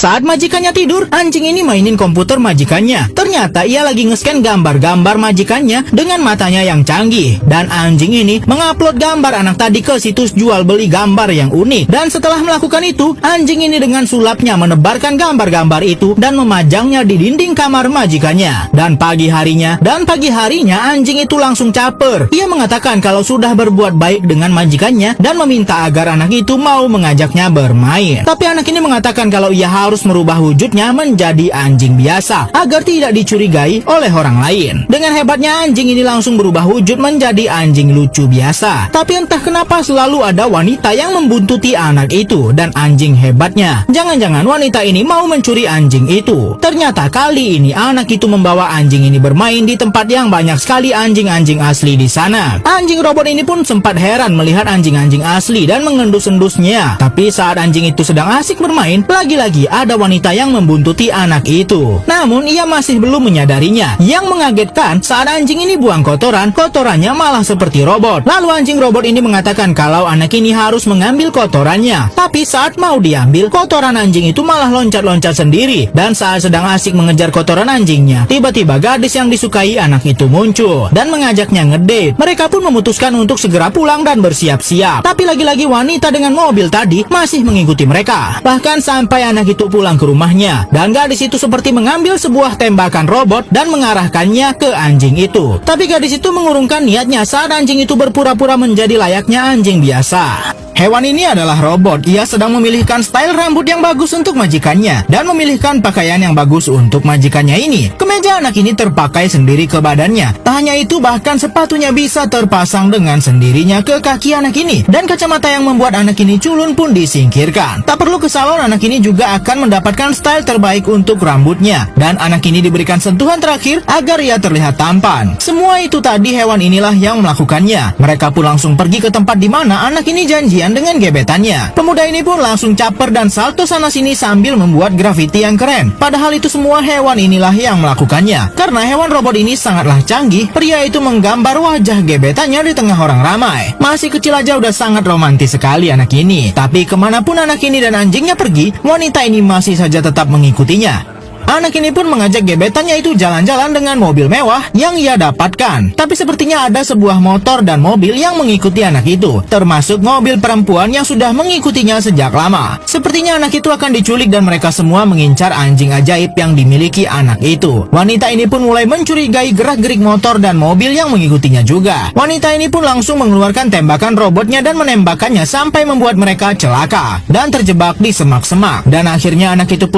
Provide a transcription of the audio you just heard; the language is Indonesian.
Saat majikannya tidur, anjing ini mainin komputer majikannya. Ternyata ia lagi nge-scan gambar-gambar majikannya dengan matanya yang canggih. Dan anjing ini mengupload gambar anak tadi ke situs jual beli gambar yang unik. Dan setelah melakukan itu, anjing ini dengan sulapnya menebarkan gambar-gambar itu dan memajangnya di dinding kamar majikannya. Dan pagi harinya anjing itu langsung caper. Ia mengatakan kalau sudah berbuat baik dengan majikannya dan meminta agar anak itu mau mengajaknya bermain. Tapi anak ini mengatakan kalau ia harus merubah wujudnya menjadi anjing biasa agar tidak dicurigai oleh orang lain. Dengan hebatnya anjing ini langsung berubah wujud menjadi anjing lucu biasa. Tapi entah kenapa selalu ada wanita yang membuntuti anak itu. Dan anjing hebatnya, jangan-jangan wanita ini mau mencuri anjing itu. Ternyata kali ini anak itu membawa anjing ini bermain di tempat yang banyak sekali anjing-anjing asli di sana. Anjing robot ini pun sempat heran melihat anjing-anjing asli dan mengendus-endusnya. Tapi saat anjing itu sedang asik bermain, lagi-lagi ada wanita yang membuntuti anak itu. Namun ia masih belum menyadarinya. Yang mengagetkan, saat anjing ini buang kotorannya malah seperti robot. Lalu anjing robot ini mengatakan kalau anak ini harus mengambil kotorannya. Tapi saat mau diambil, kotoran anjing itu malah loncat-loncat sendiri. Dan saat sedang asik mengejar kotoran anjingnya, tiba-tiba gadis yang disukai anak itu muncul dan mengajaknya ngedate. Mereka pun memutuskan untuk segera pulang dan bersiap-siap. Tapi lagi-lagi wanita dengan mobil tadi masih mengikuti mereka. Bahkan sampai anak itu pulang ke rumahnya, dan gadis itu seperti mengambil sebuah tembakan robot dan mengarahkannya ke anjing itu. Tapi gadis itu mengurungkan niatnya saat anjing itu berpura-pura menjadi layaknya anjing biasa. Hewan ini adalah robot. Ia sedang memilihkan style rambut yang bagus untuk majikannya dan memilihkan pakaian yang bagus untuk majikannya ini. Kemeja anak ini terpakai sendiri ke badannya. Tak hanya itu, bahkan sepatunya bisa terpasang dengan sendirinya ke kaki anak ini. Dan kacamata yang membuat anak ini culun pun disingkirkan. Tak perlu ke salon, anak ini juga akan mendapatkan style terbaik untuk rambutnya. Dan anak ini diberikan sentuhan terakhir agar ia terlihat tampan. Semua itu tadi hewan inilah yang melakukannya. Mereka pun langsung pergi ke tempat di mana anak ini janjian dengan gebetannya. Pemuda ini pun langsung caper dan salto sana sini sambil membuat grafiti yang keren. Padahal itu semua hewan inilah yang melakukannya. Karena hewan robot ini sangatlah canggih, pria itu menggambar wajah gebetannya di tengah orang ramai. Masih kecil aja udah sangat romantis sekali anak ini. Tapi kemanapun anak ini dan anjingnya pergi, wanita ini masih saja tetap mengikutinya. Anak ini pun mengajak gebetannya itu jalan-jalan dengan mobil mewah yang ia dapatkan. Tapi sepertinya ada sebuah motor dan mobil yang mengikuti anak itu, termasuk mobil perempuan yang sudah mengikutinya sejak lama. Sepertinya anak itu akan diculik dan mereka semua mengincar anjing ajaib yang dimiliki anak itu. Wanita ini pun mulai mencurigai gerak-gerik motor dan mobil yang mengikutinya juga. Wanita ini pun langsung mengeluarkan tembakan robotnya dan menembakkannya sampai membuat mereka celaka dan terjebak di semak-semak. Dan akhirnya anak itu pun